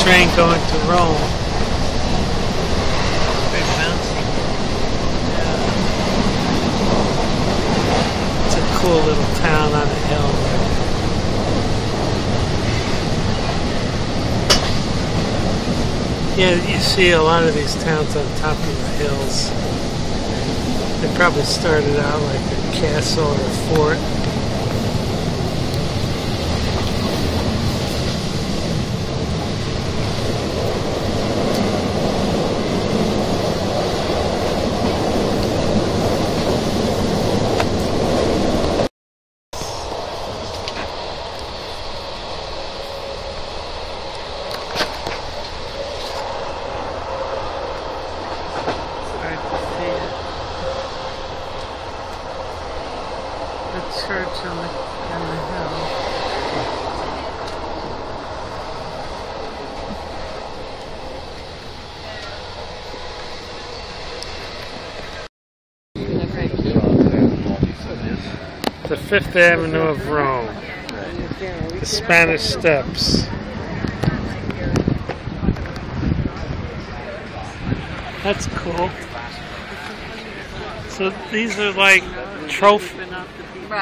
train going to Rome. Very bouncy. Yeah. It's a cool little town on a hill. Yeah, you see a lot of these towns on top of the hills. They probably started out like a castle or a fort. Church on the hill. The Fifth Avenue of Rome. The Spanish Steps. That's cool. So these are like trophy.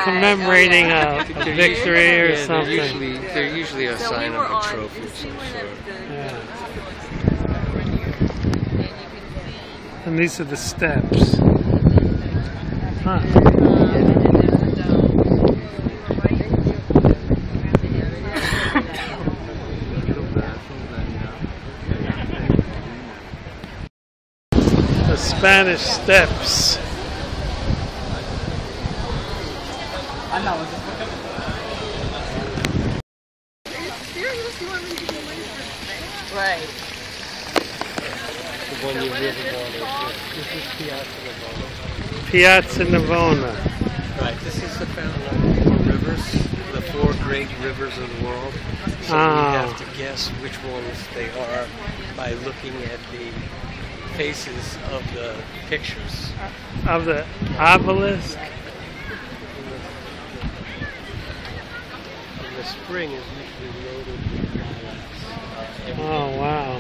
Commemorating a victory or something. They're usually a sign of a trophy of some sort. Yeah. And these are the steps. Huh. The Spanish Steps. Right. The one you really wanted. This is Piazza Navona. Piazza Navona. Right. This is the fountain of the four rivers, the four great rivers of the world. So we have to guess which ones they are by looking at the faces of the pictures. Of the obelisk. The spring is usually loaded with violets. Oh, wow.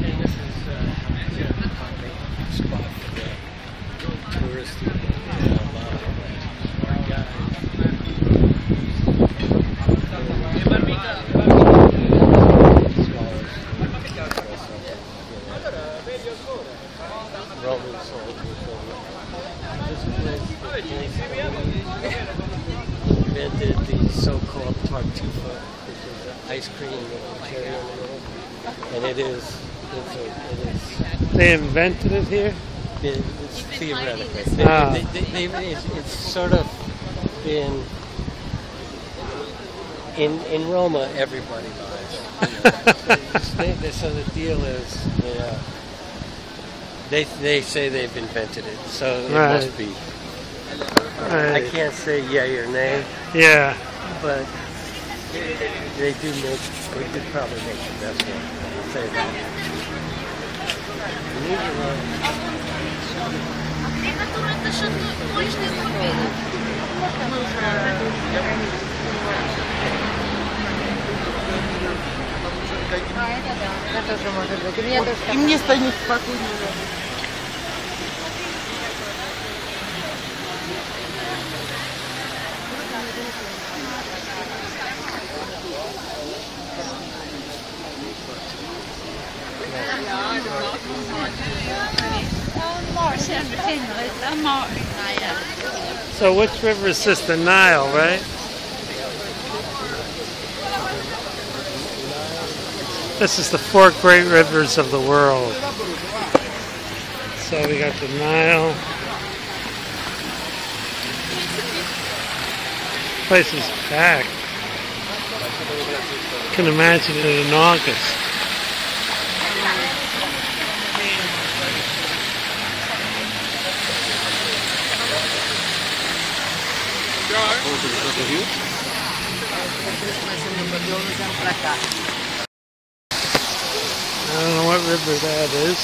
And this is a spot for the tourists to Roman soldiers. This place invented the so-called tartuffe, which is an ice cream with a cherry in the middle. And it is. They invented it here? It's theoretically. It's sort of been in Roma. Everybody buys. So the deal is, they say they've invented it, so it must be. Right. I can't say yay or nay. Yeah. But they could probably make the best one. Say that. И мне станет спокойнее. So which river is this? The Nile, right? This is the four great rivers of the world. So we got the Nile. This place is packed. I can imagine it in August. I don't know what river that is.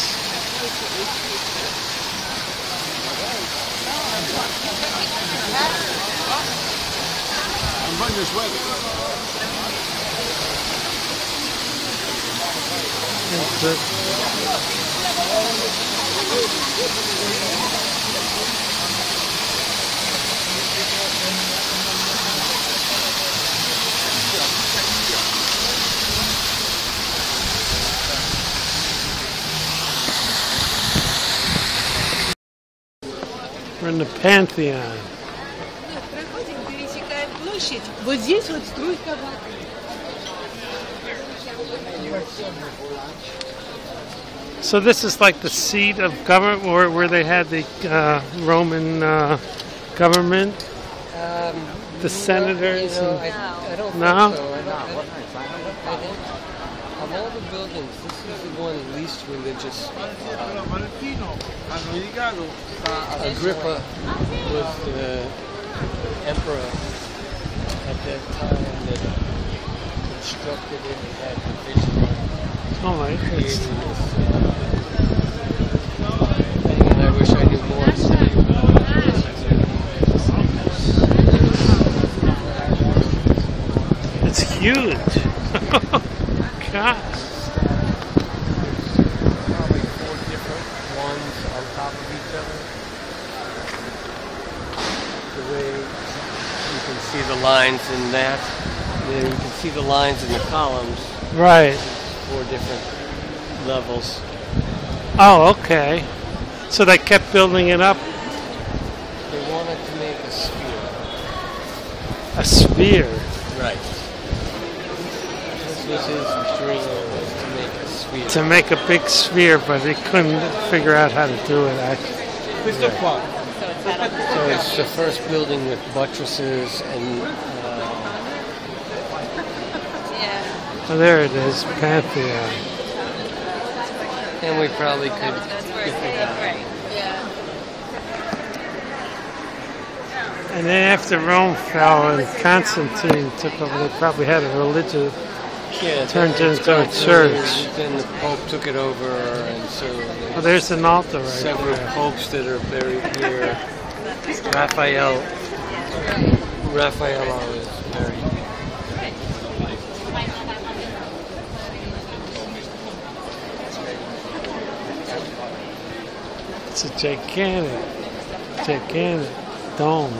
We're in the Pantheon. Вот здесь вот струйка. So this is like the seat of government, or where they had the Roman government, the senators. I don't No? think so. Of all the buildings, this is the one least religious. Agrippa was the emperor at that time that constructed it and had the vision Oh my of goodness. creating this thing, and I wish I knew more. It's huge. God. Probably 4 different ones on top of each other. The way you can see the lines in that, and then you can see the lines in the columns. Right. 4 different levels. Oh, okay. So they kept building it up. They wanted to make a sphere. A sphere. Right. This was his dream, was to make a sphere. To make a big sphere, but they couldn't figure out how to do it, actually. So it's the first building with buttresses and Oh, there it is, Pantheon. we probably could get it out. And then after Rome fell and Constantine took over, they probably had a religious, Yeah, turned then into a it's church. Then the Pope took it over, and so Oh, there's an altar right several there. popes that are buried here. Raphael is buried. It's a gigantic dome.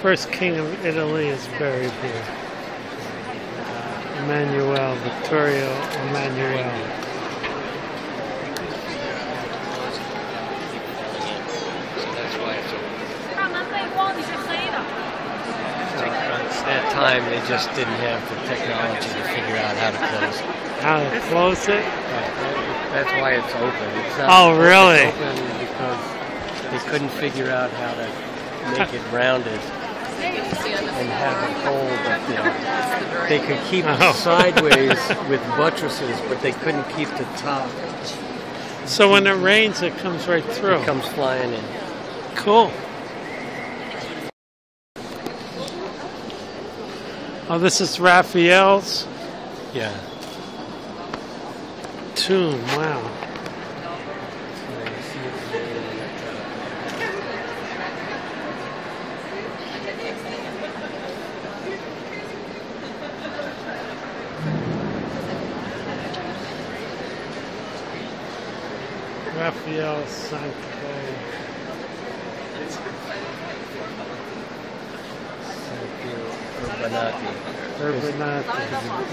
First king of Italy is buried here. Emmanuel, Vittorio Emmanuel. So that's why it's open. At that time, they just didn't have the technology to figure out how to close it. How to close it? That's why it's open. It's not Oh, really? It's open because they couldn't figure out how to make it rounded and have it hold. They could keep it sideways with buttresses, but they couldn't keep the top. So when it rains, it comes right through. It comes flying in. Cool. Oh, this is Raphael's Yeah. tomb. Wow. Raphael Santo. Urbanati.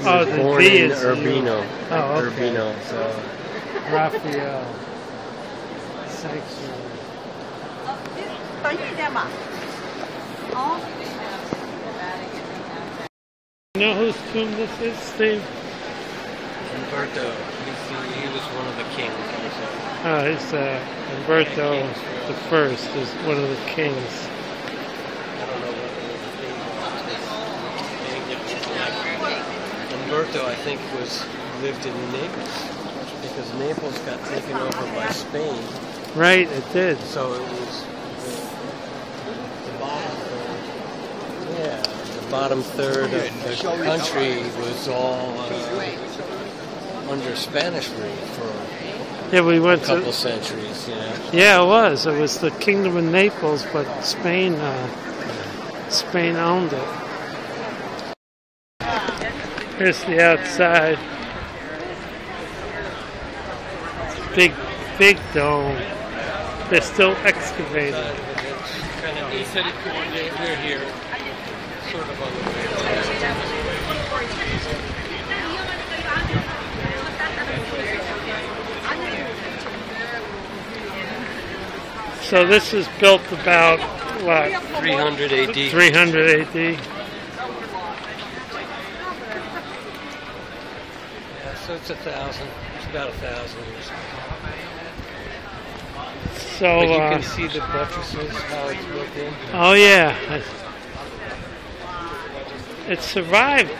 Oh, the Born V in is Urbino. Oh, okay. Urbino. So Raphael sanctuary. You know whose tomb this is, Steve? Umberto. He was one of the kings. Oh, he's Umberto the First is one of the kings. I don't know what Umberto, I think, lived in Naples because Naples got taken over by Spain. Right, it did. So it was the bottom third of the country was all under Spanish rule for we went a couple centuries. Yeah, it was. It was the Kingdom of Naples, but Spain owned it. Here's the outside. Big dome. They're still excavating. Kind of neat. We're here, sort of on the way. So this is built about, what? 300 AD. 300 AD. Yeah, so it's 1,000. It's about 1,000 years. So but you can see the buttresses, how it's built in. Oh yeah. It survived.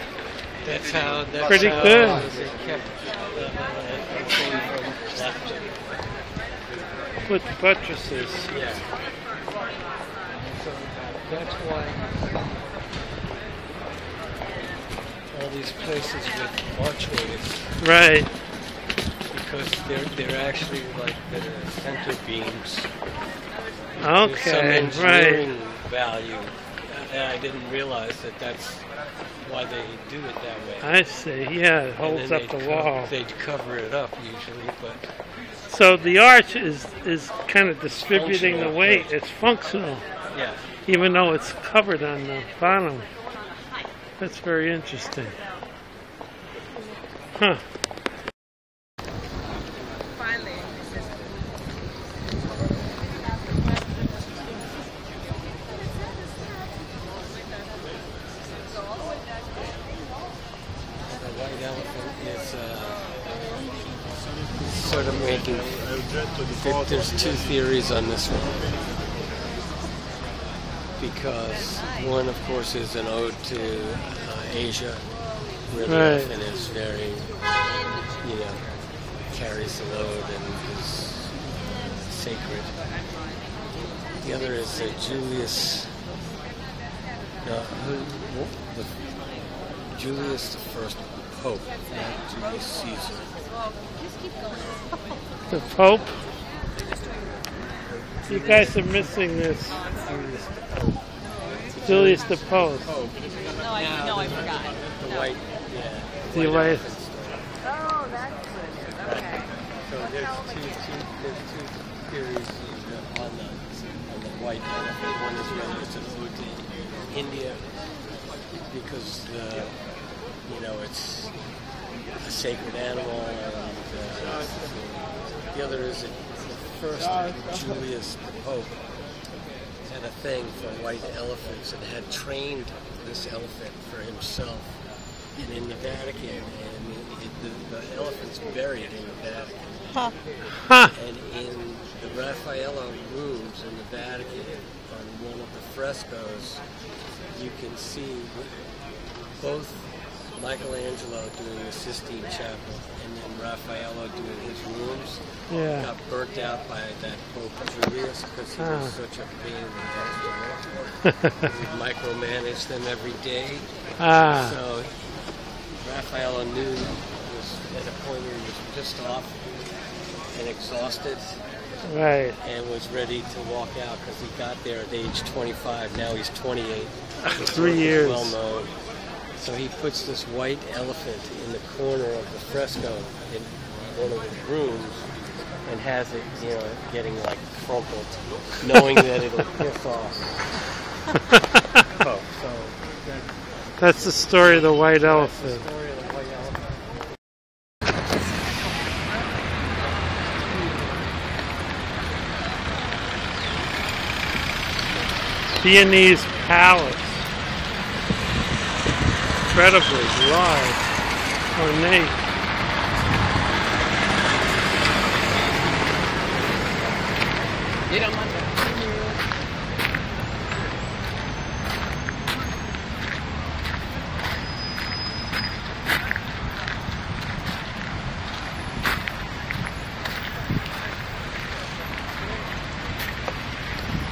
That's pretty good. They kept with the buttresses. Yeah. So that's why all these places with archways. Right. Because they're actually like the center beams. Okay. Some engineering value. And I didn't realize that's why they do it that way. I see. Yeah, it holds up the wall. They'd cover it up usually, but. So the arch is kind of distributing the weight. It's functional. Yeah. Even though it's covered on the bottom. That's very interesting. Huh. Finally. The white elephant is sort of making. There's two theories on this one. Because one, of course, is an ode to Asia, where the elephant is very, carries the load and is sacred. The other is Julius. Julius the First Pope, not Julius Caesar. The Pope? You guys are missing this. Julius the Pope. No, I forgot. The white, The white. Oh, that's good. Okay. So there's two theories on the white elephant. One is whether it's an ode to India because it's a sacred animal, and the other is that the first Julius the Pope had a thing for white elephants and had trained this elephant for himself, and in the Vatican, and the elephant's buried in the Vatican. Huh. And in the Raphael rooms in the Vatican, on one of the frescoes, you can see both Michelangelo doing the Sistine Chapel and then Raphael doing his rooms. Yeah. Got burnt out by that Pope Julius because he was such a pain in the ass to work for. He'd micromanage them every day. So Raphael knew was at a point where he was pissed off and exhausted. Right. And was ready to walk out because he got there at age 25. Now he's 28. 3 years. Well known. So he puts this white elephant in the corner of the fresco in one of his rooms and has it, getting like crumpled, knowing that it'll piss off. That's the story of the white elephant. Viennese palace. Incredibly large, ornate. You don't want that.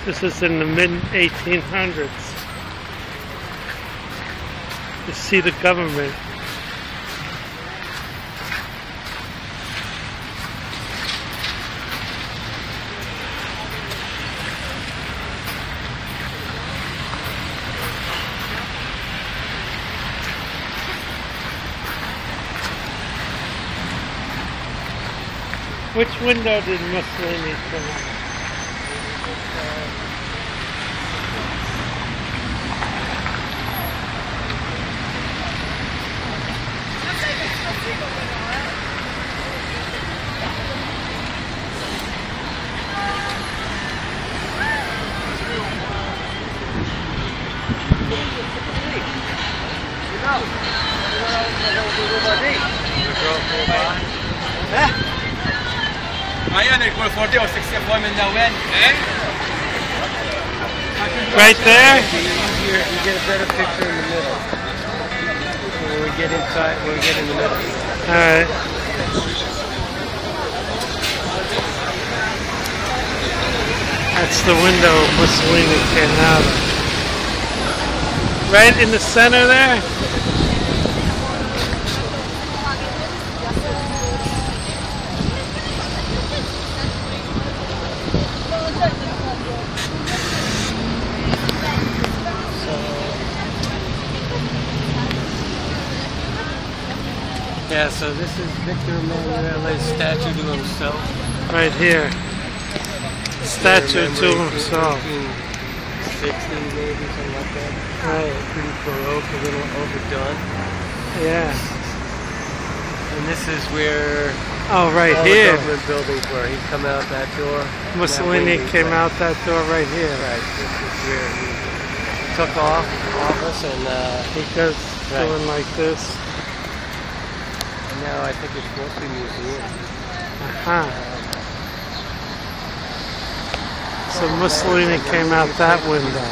This is in the mid-1800s. The seat of government. Which window did Mussolini come out? Right there? You get a better picture in the middle. When we get inside, when we get in the middle. Alright. That's the window Mussolini came out of. Right in the center there? Yeah, so this is Victor Emanuele's statue to himself. Right here. Statue to himself. 16, maybe, something like that. Right. Pretty Baroque, a little overdone. Yeah. And this is where oh, right all here. the government buildings were. He'd come out that door. Mussolini came out that door right here. Right. This is where he took off office and he goes doing like this. Now I think it's mostly museum. So Mussolini came out that window.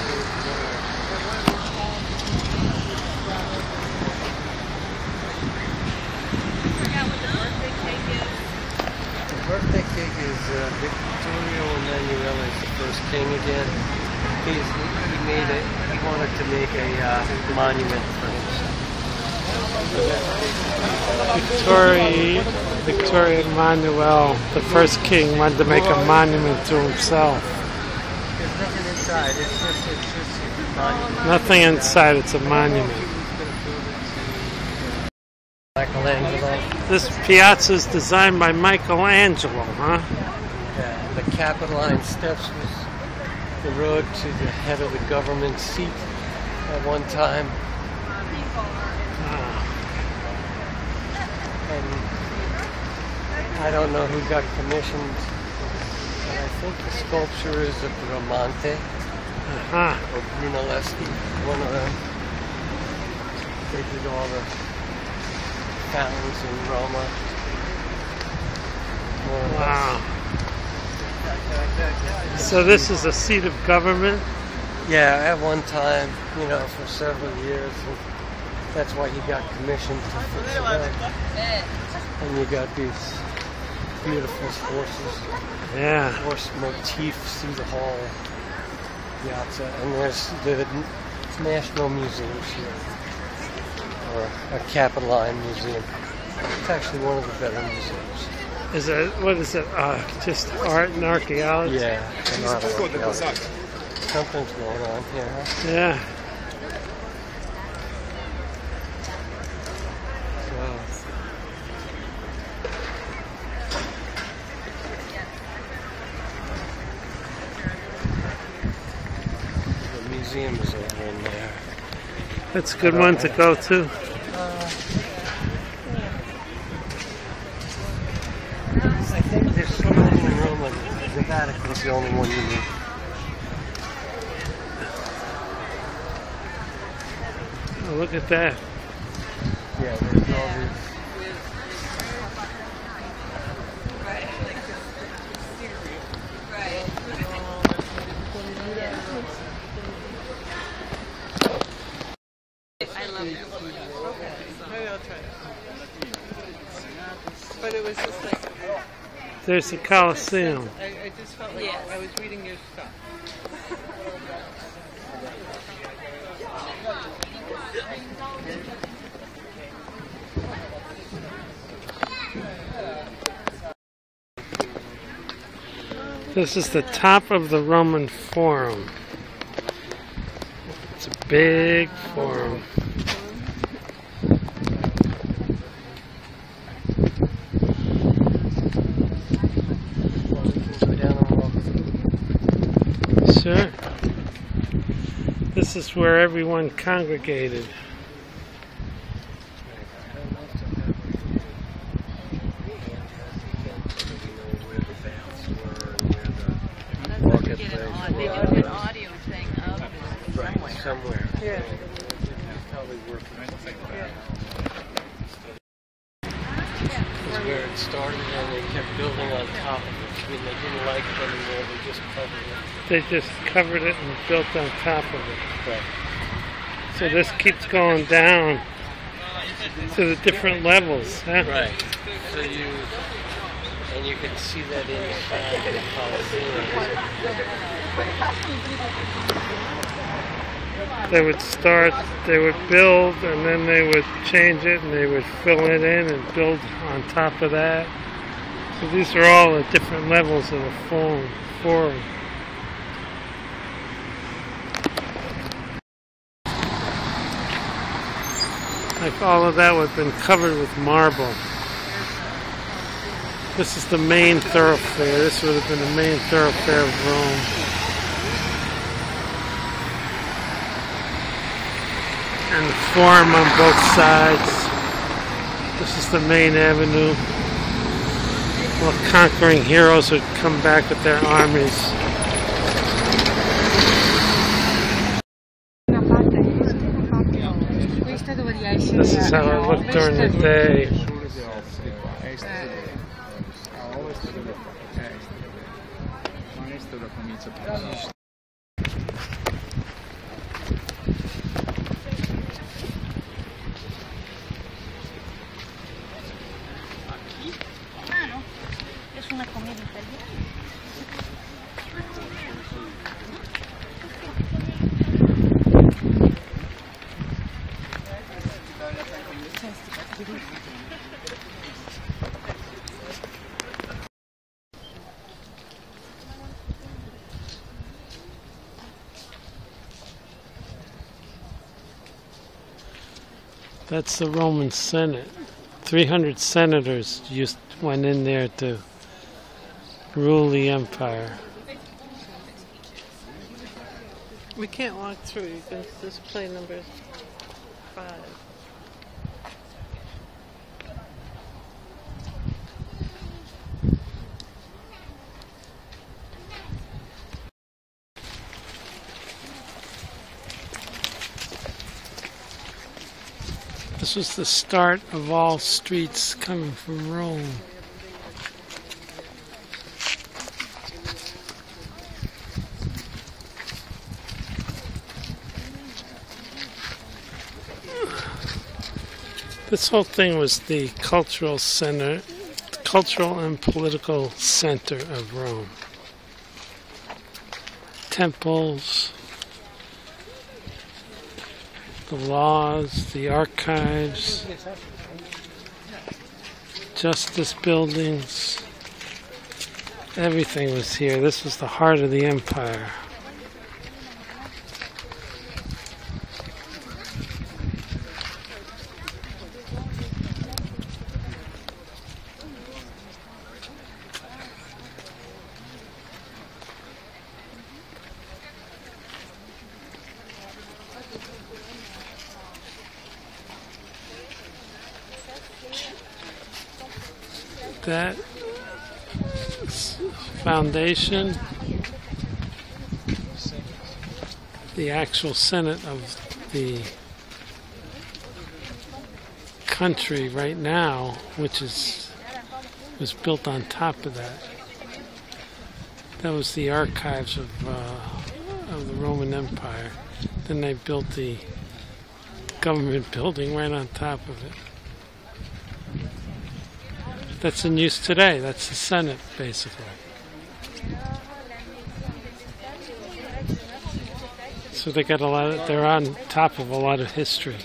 The birthday cake is Vittorio Emanuele, the first king again. He made it. He wanted to make a monument for himself. Victoria Emanuele, the first king, wanted to make a monument to himself. There's nothing inside. It's just a monument. Nothing inside. It's a monument. Michelangelo. This piazza is designed by Michelangelo, huh? Yeah, the Capitoline Steps was the road to the head of the government seat at one time. I don't know who got commissioned, but I think the sculpture is of Bramante or Brunelleschi, one of them. They did all the fountains in Roma. Wow. So this is a seat of government? Yeah, at one time, you know, for several years. That's why he got commissioned to fix it up. And you got these beautiful horses. Yeah. Horse motifs through the whole piazza. And there's the National Museums here. Or a Capitoline Museum. It's actually one of the better museums. Is it, what is it, just art and archaeology? Yeah, it's an art and archaeology. Something's going on here, huh? Yeah. The museum is over in there. That's a good one to go to. I think there's something in Rome. The Vatican's the only one you need. Oh, look at that. Yeah, there's all these. I love it. Okay, maybe I'll try it. But it was just like, There's the Colosseum. I just felt like I was reading your stuff. This is the top of the Roman Forum. It's a big forum. Sure. This is where everyone congregated. They did an audio thing of Somewhere. Yeah. Probably working. Yeah. That's where it started, and they kept building on top of it. When they didn't like it anymore, they just covered it. They just covered it and built on top of it. Right. So this keeps going down to the different levels, huh? Right. So you can see that inside the Colosseum. They would start, they would build, and then they would change it, and they would fill it in and build on top of that. So these are all the different levels of the forum. Like all of that would have been covered with marble. This is the main thoroughfare. This would have been the main thoroughfare of Rome. And the forum on both sides. This is the main avenue. Well, conquering heroes would come back with their armies. This is how it looked during the day. Es una comida italiana. That's the Roman Senate. 300 senators went in there to rule the empire. We can't walk through. You can just play number 5. This was the start of all streets coming from Rome. This whole thing was the cultural center, cultural and political center of Rome. Temples, the laws, the archives, justice buildings, everything was here. This was the heart of the empire. That foundation, the actual Senate of the country right now, which was built on top of that. That was the archives of the Roman Empire. Then they built the government building right on top of it. That's in use today. That's the Senate, basically. So they got a lot of, they're on top of a lot of history.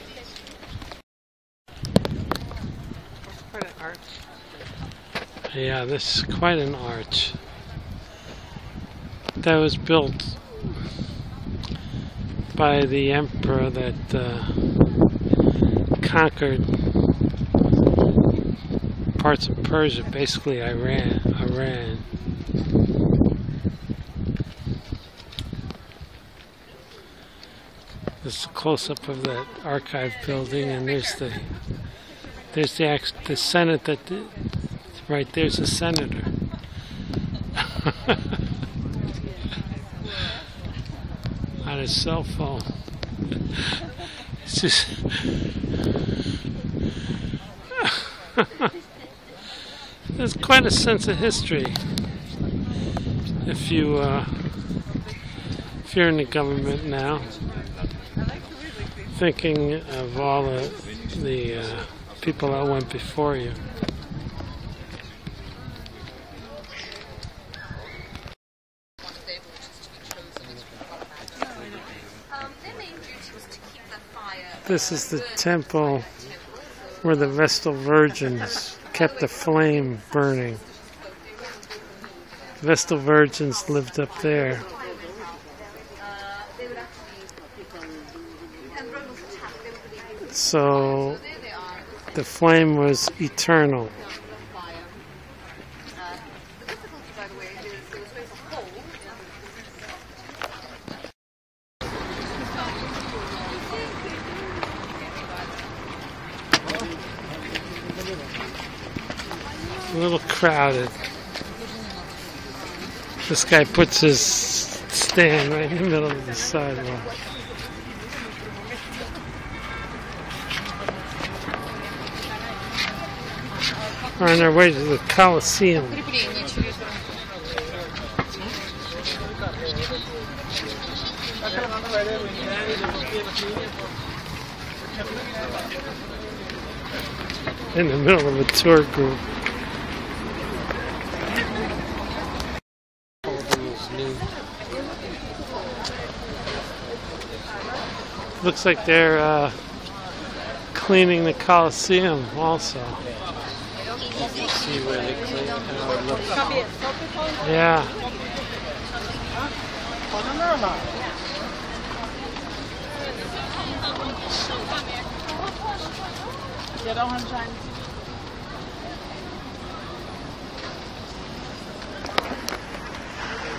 Quite an arch. Yeah, this is quite an arch. That was built by the emperor that conquered parts of Persia, basically Iran. This is a close-up of that archive building, and there's the Senate that right there's a senator. On his cell phone. It's just there's quite a sense of history if you're in the government now, thinking of all the people that went before you. This is the temple where the Vestal Virgins kept the flame burning. The Vestal Virgins lived up there. So the flame was eternal. A little crowded. This guy puts his stand right in the middle of the sidewalk. We're on our way to the Colosseum. In the middle of a tour group. Looks like they're cleaning the Colosseum also. See where they clean how it looks. Yeah.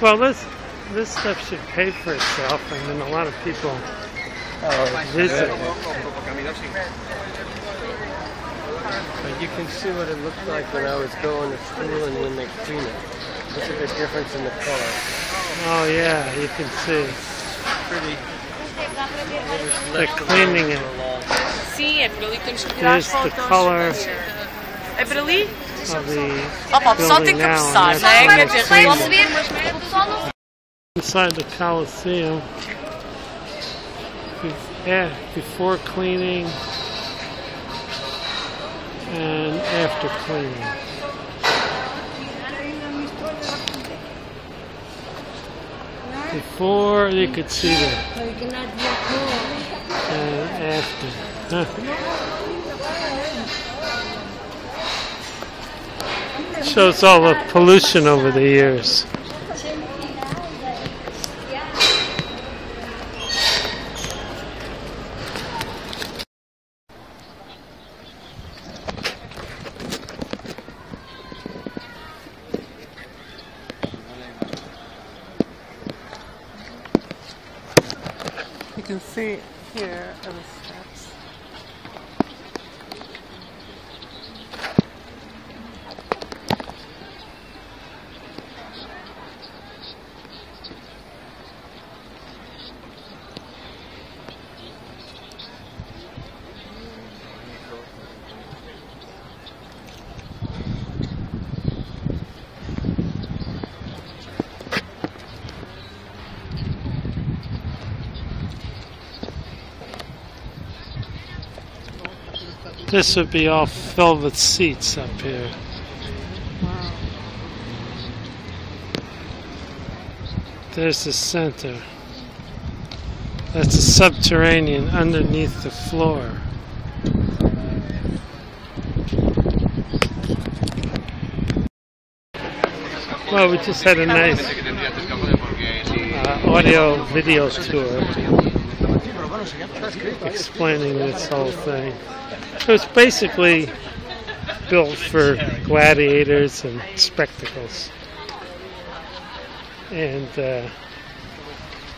Well, this stuff should pay for itself. I mean, a lot of people visit. But you can see what it looked like when I was going to school and when they clean it. Look at the difference in the color. Oh yeah, you can see. Pretty. They're cleaning it. Here's the color of the building now. And that's inside the Colosseum. Yeah, before cleaning and after cleaning. Before you could see that, and after. Shows all the pollution over the years. You can see here are the steps. This would be all filled with seats up here. Wow. There's the center. That's a subterranean underneath the floor. Well, we just had a nice audio video tour explaining this whole thing. It was basically built for gladiators and spectacles. And,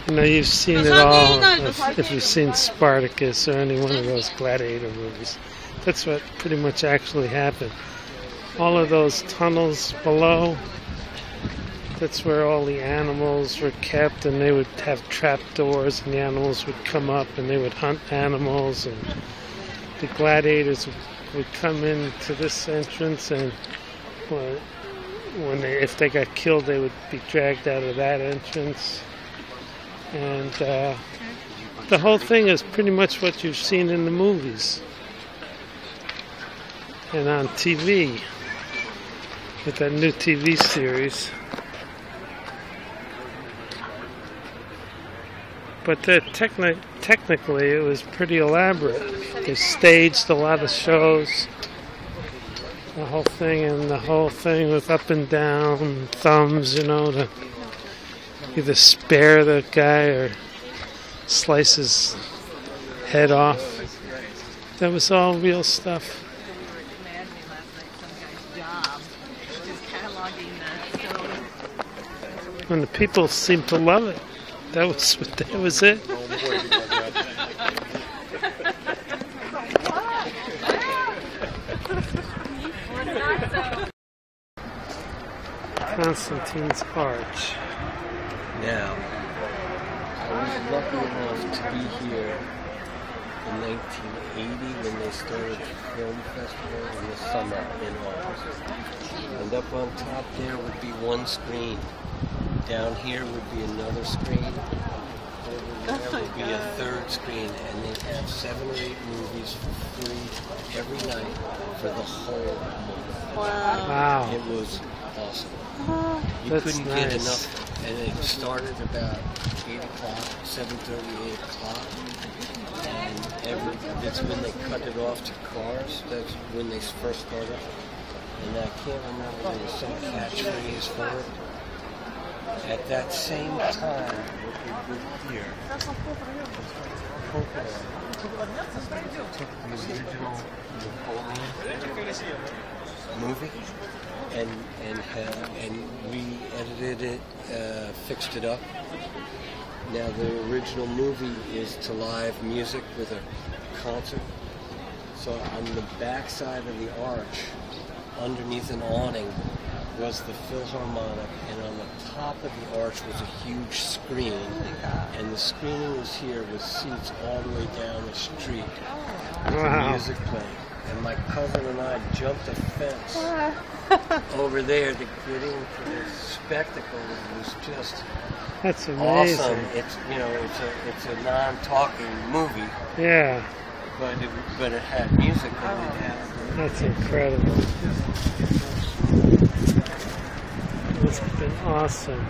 you know, you've seen it all if you've seen Spartacus or any one of those gladiator movies. That's what pretty much actually happened. All of those tunnels below, that's where all the animals were kept, and they would have trap doors, and the animals would come up, and they would hunt animals, and the gladiators would come into this entrance, and if they got killed, they would be dragged out of that entrance. And the whole thing is pretty much what you've seen in the movies and on TV with that new TV series. But technically it was pretty elaborate. They staged a lot of shows. The whole thing with up and down thumbs, you know, to either spare the guy or slice his head off. That was all real stuff. And the people seemed to love it. That was it. Constantine's Arch. Now, I was lucky enough to be here in 1980 when they started the film festival in the summer in August. And up on top there would be one screen. Down here would be another screen. Over there would be a third screen, and they'd have 7 or 8 movies for free every night for the whole month. Wow. It was awesome. You That's couldn't nice. get enough, and it started about 8 o'clock, 7:30, 8 o'clock, and that's when they cut it off to cars. That's when they first started, and I can't remember, there was some catchphrase for it. At that same time, what we did here, took the original Napoleon movie and re-edited it, fixed it up. Now the original movie is to live music with a concert. So on the back side of the arch, underneath an awning, was the Philharmonic, and on the top of the arch was a huge screen, and the screening was here with seats all the way down the street. Wow. Music playing. And my cousin and I jumped a fence over there to get into this spectacle. It was just That's amazing. awesome. It's it's a non-talking movie. Yeah. But it had music and it had. That's incredible. It's been awesome.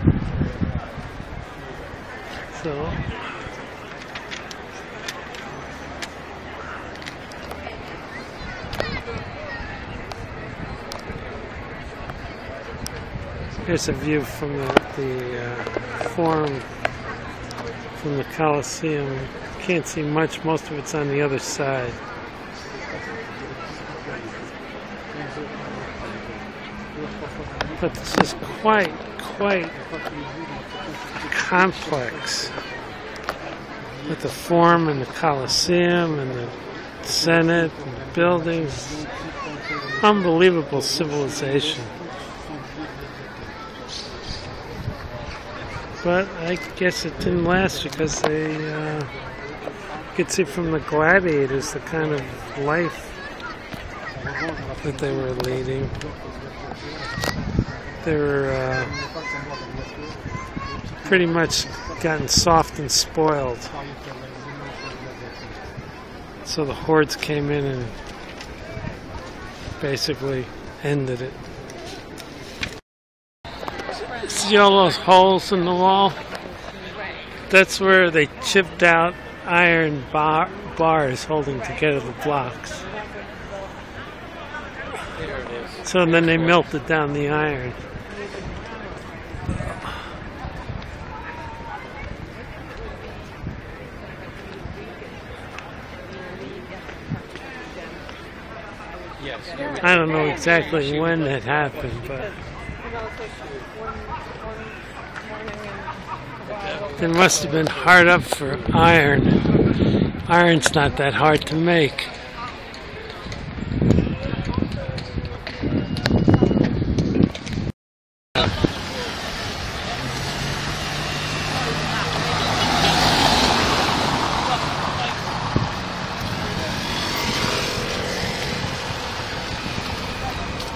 So, here's a view from the Forum from the Colosseum. Can't see much. Most of it's on the other side. But this is quite a complex with the Forum and the Colosseum and the Senate and the buildings. Unbelievable civilization. But I guess it didn't last because they, you could see from the gladiators the kind of life that they were leading. They were pretty much gotten soft and spoiled. So the hordes came in and basically ended it. See all those holes in the wall? That's where they chipped out iron bars holding together the blocks. There it is. So then they melted down the iron. Yes. I don't know exactly when that happened, but it must have been hard up for iron. Iron's not that hard to make.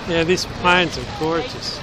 Yeah, these pines are gorgeous.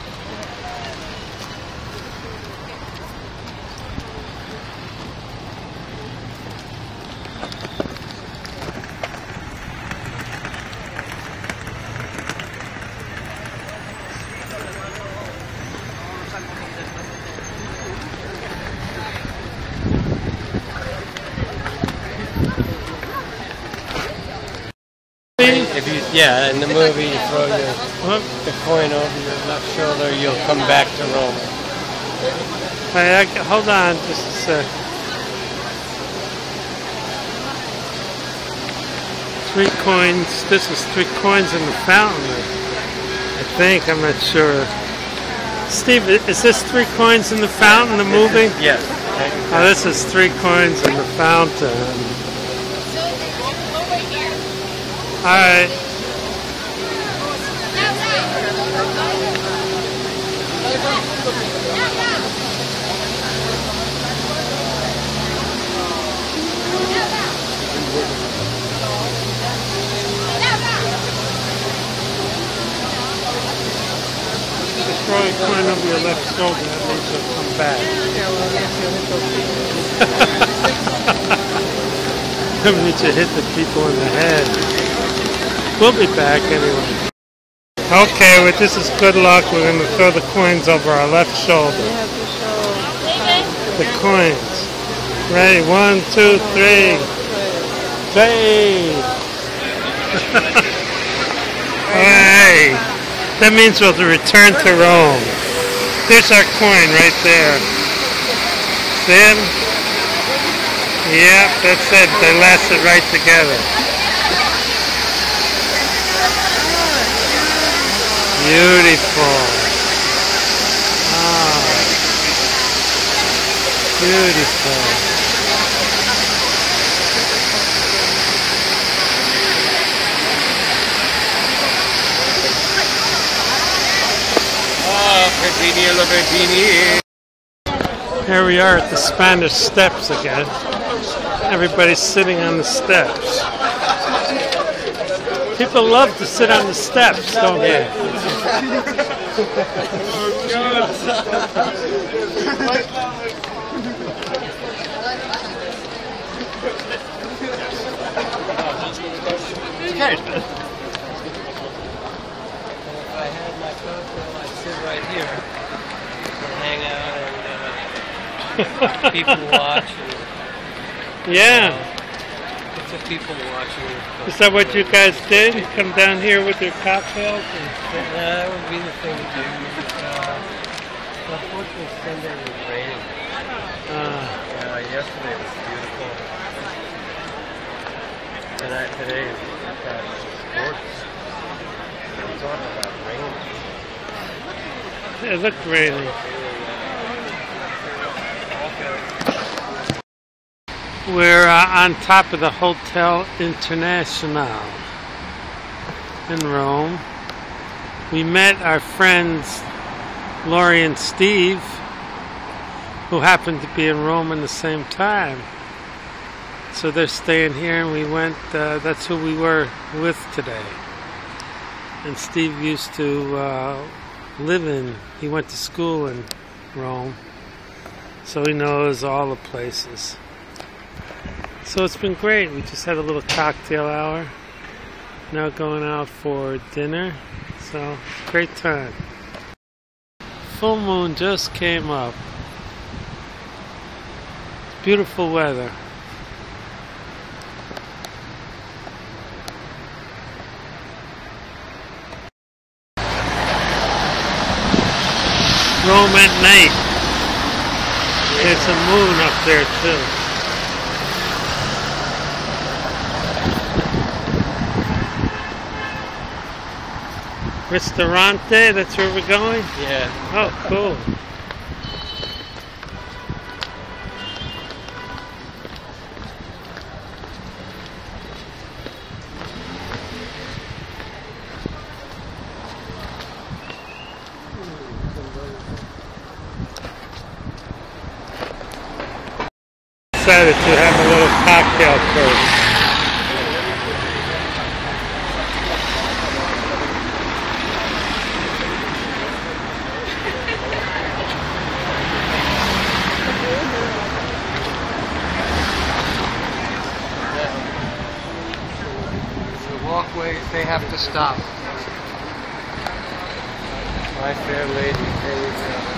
If you, yeah, in the movie, you throw the coin over your left shoulder, you'll come back to Rome. Hold on just a sec. 3 coins. This is 3 coins in the fountain. I think. I'm not sure. Steve, is this 3 coins in the fountain, the movie? Yes. Oh, this is 3 coins in the fountain. All right. Throw a coin over your left shoulder, that means you'll come back. That means you hit the people in the head. We'll be back anyway. Okay, well, this is good luck. We're going to throw the coins over our left shoulder. The coins. Ready? 1, 2, 3. 3. Hey. That means we'll return to Rome. There's our coin right there. See it? Yep, that's it. They lasted right together. Beautiful. Ah, beautiful. Here we are at the Spanish Steps again. Everybody's sitting on the steps. People love to sit on the steps, don't they? If I had my cocktail, I'd sit right here and hang out and people watch. And, Yeah. it's a people watching. Is that what you guys did? You come down here with your cocktails? That would be the thing to do. Unfortunately, Sunday was raining. Yesterday was beautiful. Today is gorgeous. I'm talking about rain. It looked rainy. We're on top of the Hotel International in Rome. We met our friends Laurie and Steve, who happened to be in Rome in the same time. So they're staying here, and we went, that's who we were with today. And Steve used to he went to school in Rome, so he knows all the places. So it's been great. We just had a little cocktail hour. now going out for dinner. So, great time. Full moon just came up. Beautiful weather. Rome at night. There's a moon up there too. Ristorante, that's where we're going? Yeah. Oh, cool. Decided to have a little cocktail first. The walkways, they have to stop. My fair lady, there you go.